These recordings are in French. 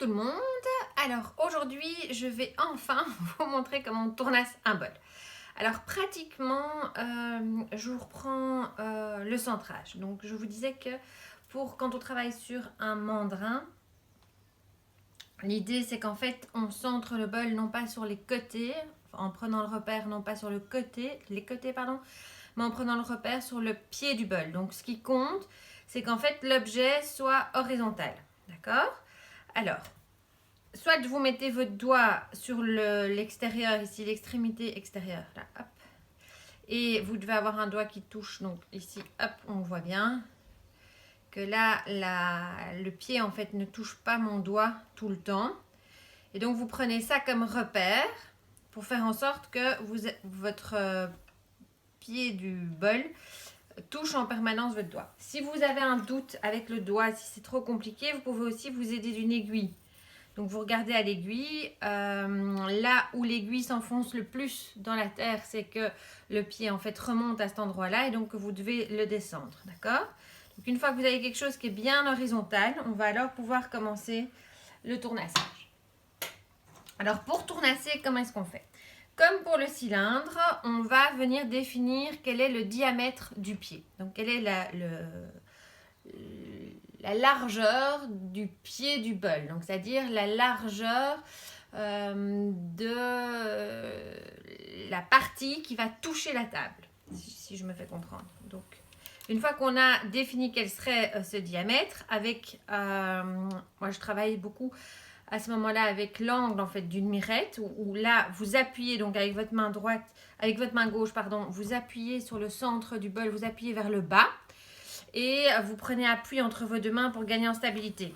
tout le monde. Alors aujourd'hui, je vais enfin vous montrer comment on tournasse un bol. Alors pratiquement, je vous reprends le centrage. Donc je vous disais que quand on travaille sur un mandrin, l'idée c'est qu'en fait on centre le bol non pas sur les côtés, en prenant le repère non pas sur les côtés, mais en prenant le repère sur le pied du bol. Donc ce qui compte, c'est qu'en fait l'objet soit horizontal. D'accord ? Alors, soit vous mettez votre doigt sur l'extérieur, ici, l'extrémité extérieure, là, hop. Et vous devez avoir un doigt qui touche, donc ici, hop, on voit bien que là, le pied, en fait, ne touche pas mon doigt tout le temps. Et donc, vous prenez ça comme repère pour faire en sorte que votre pied du bol touche en permanence votre doigt. Si vous avez un doute avec le doigt, si c'est trop compliqué, vous pouvez aussi vous aider d'une aiguille. Donc vous regardez à l'aiguille, là où l'aiguille s'enfonce le plus dans la terre, c'est que le pied en fait remonte à cet endroit-là et donc vous devez le descendre, d'accord ? Donc une fois que vous avez quelque chose qui est bien horizontal, on va alors pouvoir commencer le tournassage. Alors pour tournasser, comment est-ce qu'on fait ? Comme pour le cylindre, on va venir définir quel est le diamètre du pied. Donc quelle est la largeur du pied du bol, donc c'est-à-dire la largeur de la partie qui va toucher la table, si je me fais comprendre. Donc, une fois qu'on a défini quel serait ce diamètre, avec, moi je travaille beaucoup à ce moment-là avec l'angle en fait d'une mirette, où là vous appuyez donc avec votre main droite, avec votre main gauche, pardon, vous appuyez sur le centre du bol, vous appuyez vers le bas. Et vous prenez appui entre vos deux mains pour gagner en stabilité.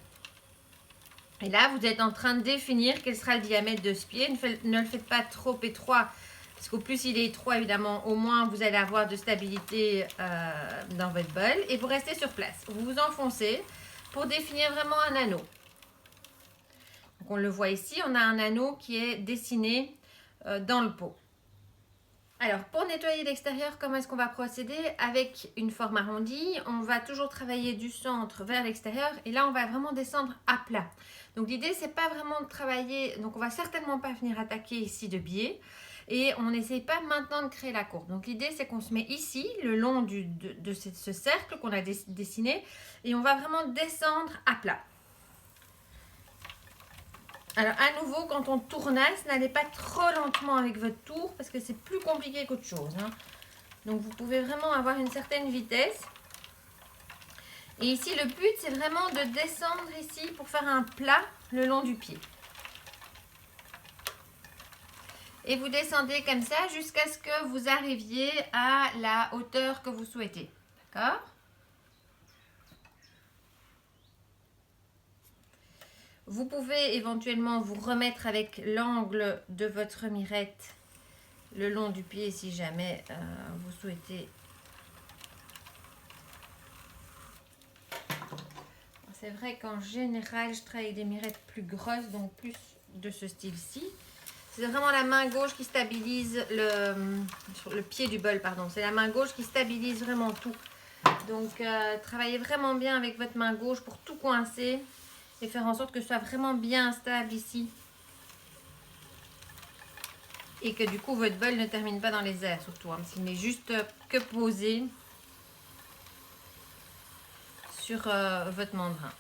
Et là, vous êtes en train de définir quel sera le diamètre de ce pied. Ne le faites pas trop étroit, parce qu'au plus il est étroit, évidemment, au moins vous allez avoir de stabilité dans votre bol. Et vous restez sur place. Vous vous enfoncez pour définir vraiment un anneau. Donc on le voit ici, on a un anneau qui est dessiné dans le pot. Alors, pour nettoyer l'extérieur, comment est-ce qu'on va procéder? Avec une forme arrondie, on va toujours travailler du centre vers l'extérieur et là, on va vraiment descendre à plat. Donc, l'idée, c'est pas vraiment de travailler, donc on va certainement pas venir attaquer ici de biais et on n'essaye pas maintenant de créer la courbe. Donc, l'idée, c'est qu'on se met ici, le long de ce cercle qu'on a dessiné et on va vraiment descendre à plat. Alors, à nouveau, quand on tournasse, n'allez pas trop lentement avec votre tour parce que c'est plus compliqué qu'autre chose. Hein. Donc, vous pouvez vraiment avoir une certaine vitesse. Et ici, le but, c'est vraiment de descendre ici pour faire un plat le long du pied. Et vous descendez comme ça jusqu'à ce que vous arriviez à la hauteur que vous souhaitez. D'accord ? Vous pouvez éventuellement vous remettre avec l'angle de votre mirette le long du pied si jamais vous souhaitez. C'est vrai qu'en général, je travaille avec des mirettes plus grosses, donc plus de ce style-ci. C'est vraiment la main gauche qui stabilise le pied du bol, pardon. C'est la main gauche qui stabilise vraiment tout. Donc, travaillez vraiment bien avec votre main gauche pour tout coincer. Et faire en sorte que ce soit vraiment bien stable ici. Et que du coup, votre bol ne termine pas dans les airs, surtout. Hein, parce qu'il n'est juste que posé sur votre mandrin.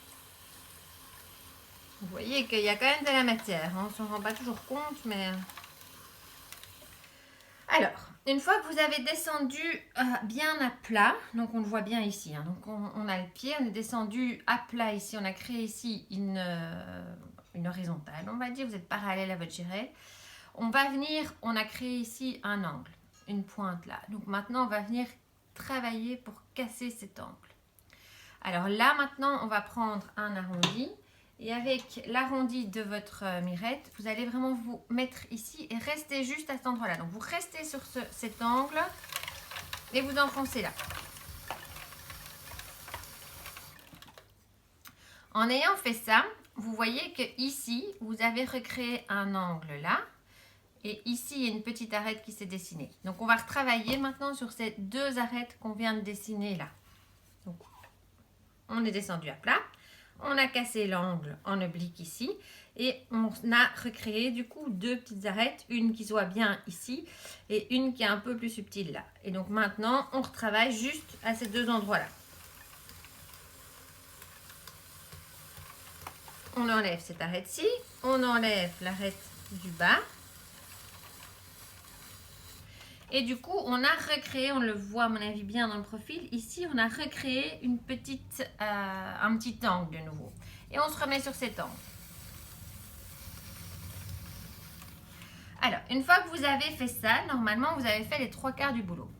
Vous voyez qu'il y a quand même de la matière. Hein, on ne s'en rend pas toujours compte, mais... Alors, une fois que vous avez descendu bien à plat, donc on le voit bien ici, hein, donc on a le pied, on est descendu à plat ici, on a créé ici une horizontale, on va dire, vous êtes parallèle à votre giret. On va venir, on a créé ici un angle, une pointe là. Donc maintenant, on va venir travailler pour casser cet angle. Alors là, maintenant, on va prendre un arrondi. Et avec l'arrondi de votre mirette, vous allez vraiment vous mettre ici et rester juste à cet endroit-là. Donc, vous restez sur cet angle et vous enfoncez là. En ayant fait ça, vous voyez que ici, vous avez recréé un angle là. Et ici, il y a une petite arête qui s'est dessinée. Donc, on va retravailler maintenant sur ces deux arêtes qu'on vient de dessiner là. Donc, on est descendu à plat. On a cassé l'angle en oblique ici et on a recréé du coup deux petites arêtes, une qui soit bien ici et une qui est un peu plus subtile là. Et donc maintenant, on retravaille juste à ces deux endroits-là. On enlève cette arête-ci, on enlève l'arête du bas. Et du coup, on a recréé, on le voit à mon avis bien dans le profil, ici on a recréé un petit angle de nouveau. Et on se remet sur cet angle. Alors, une fois que vous avez fait ça, normalement vous avez fait les 3/4 du boulot.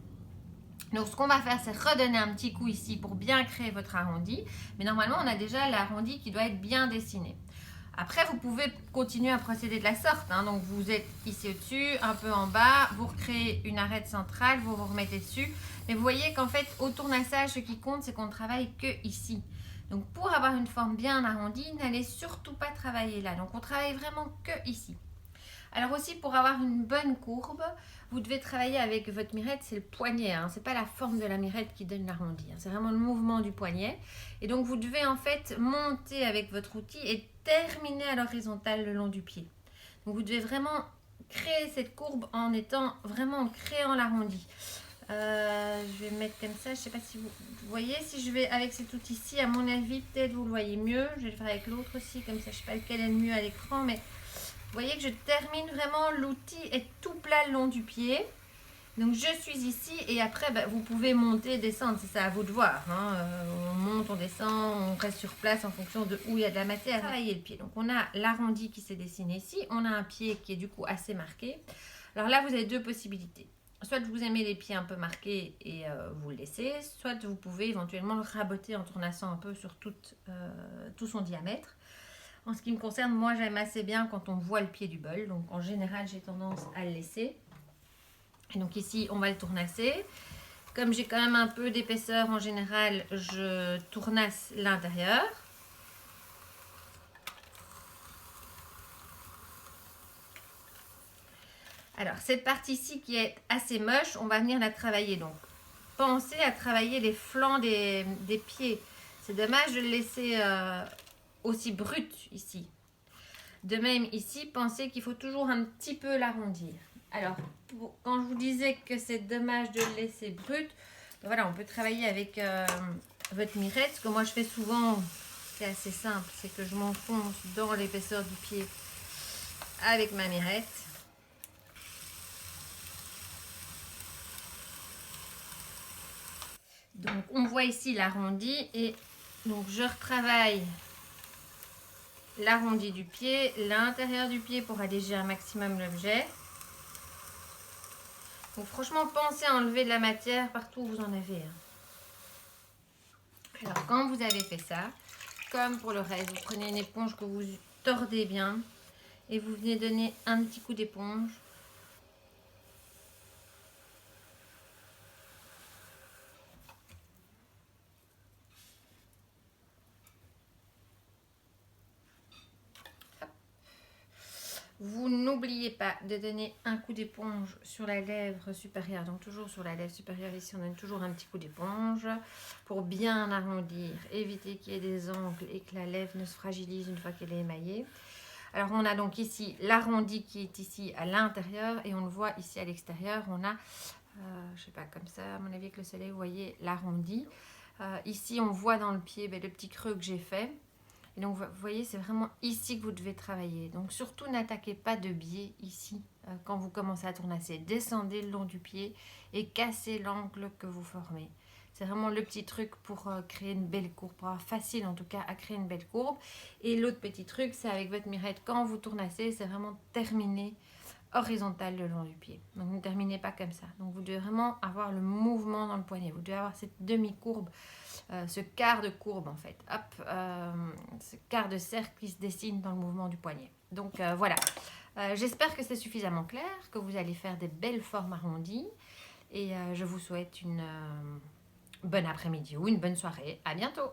Donc ce qu'on va faire, c'est redonner un petit coup ici pour bien créer votre arrondi. Mais normalement, on a déjà l'arrondi qui doit être bien dessiné. Après, vous pouvez continuer à procéder de la sorte. Hein. Donc, vous êtes ici au-dessus, un peu en bas. Vous recréez une arête centrale, vous vous remettez dessus. Mais vous voyez qu'en fait, au tournassage, ce qui compte, c'est qu'on ne travaille que ici. Donc, pour avoir une forme bien arrondie, n'allez surtout pas travailler là. Donc, on travaille vraiment que ici. Alors aussi, pour avoir une bonne courbe, vous devez travailler avec votre mirette, c'est le poignet. Hein. Ce n'est pas la forme de la mirette qui donne l'arrondi. Hein. C'est vraiment le mouvement du poignet. Et donc, vous devez en fait monter avec votre outil et terminer à l'horizontale le long du pied. Donc, vous devez vraiment créer cette courbe en créant l'arrondi. Je vais mettre comme ça. Je ne sais pas si vous voyez. Si je vais avec cet outil-ci, à mon avis, peut-être vous le voyez mieux. Je vais le faire avec l'autre aussi. Comme ça, je ne sais pas lequel est le mieux à l'écran, mais... Vous voyez que je termine vraiment, l'outil est tout plat le long du pied. Donc je suis ici et après vous pouvez monter, descendre, c'est ça à vous de voir. Hein. On monte, on descend, on reste sur place en fonction de où il y a de la matière. Travailler le pied. Donc on a l'arrondi qui s'est dessiné ici, on a un pied qui est du coup assez marqué. Alors là vous avez deux possibilités. Soit vous aimez les pieds un peu marqués et vous le laissez, soit vous pouvez éventuellement le raboter en tournassant un peu sur tout son diamètre. En ce qui me concerne, moi j'aime assez bien quand on voit le pied du bol. Donc en général, j'ai tendance à le laisser. Et donc ici, on va le tournasser. Comme j'ai quand même un peu d'épaisseur en général, je tournasse l'intérieur. Alors cette partie-ci qui est assez moche, on va venir la travailler. Donc pensez à travailler les flancs des pieds. C'est dommage de le laisser... aussi brut ici. De même ici, pensez qu'il faut toujours un petit peu l'arrondir. Alors, quand je vous disais que c'est dommage de le laisser brut, voilà, on peut travailler avec votre mirette. Ce que moi je fais souvent, c'est assez simple, c'est que je m'enfonce dans l'épaisseur du pied avec ma mirette. Donc, on voit ici l'arrondi et donc je retravaille l'arrondi du pied, l'intérieur du pied pour alléger un maximum l'objet. Donc franchement, pensez à enlever de la matière partout où vous en avez. Alors quand vous avez fait ça, comme pour le reste, vous prenez une éponge que vous tordez bien et vous venez donner un petit coup d'éponge. Vous n'oubliez pas de donner un coup d'éponge sur la lèvre supérieure. Donc toujours sur la lèvre supérieure, ici on donne toujours un petit coup d'éponge pour bien arrondir, éviter qu'il y ait des angles et que la lèvre ne se fragilise une fois qu'elle est émaillée. Alors on a donc ici l'arrondi qui est ici à l'intérieur et on le voit ici à l'extérieur. On a, je sais pas, comme ça, à mon avis avec le soleil, vous voyez l'arrondi. Ici on voit dans le pied le petit creux que j'ai fait. Et donc, vous voyez, c'est vraiment ici que vous devez travailler. Donc, surtout, n'attaquez pas de biais ici quand vous commencez à tournasser. Descendez le long du pied et cassez l'angle que vous formez. C'est vraiment le petit truc pour créer une belle courbe, pour avoir facile en tout cas à créer une belle courbe. Et l'autre petit truc, c'est avec votre mirette, quand vous tournassez, c'est vraiment terminer horizontal le long du pied. Donc, ne terminez pas comme ça. Donc, vous devez vraiment avoir le mouvement dans le poignet. Vous devez avoir cette demi-courbe. Ce quart de courbe en fait, hop, ce quart de cercle qui se dessine dans le mouvement du poignet. Donc voilà, j'espère que c'est suffisamment clair, que vous allez faire des belles formes arrondies et je vous souhaite une bonne après-midi ou une bonne soirée. À bientôt.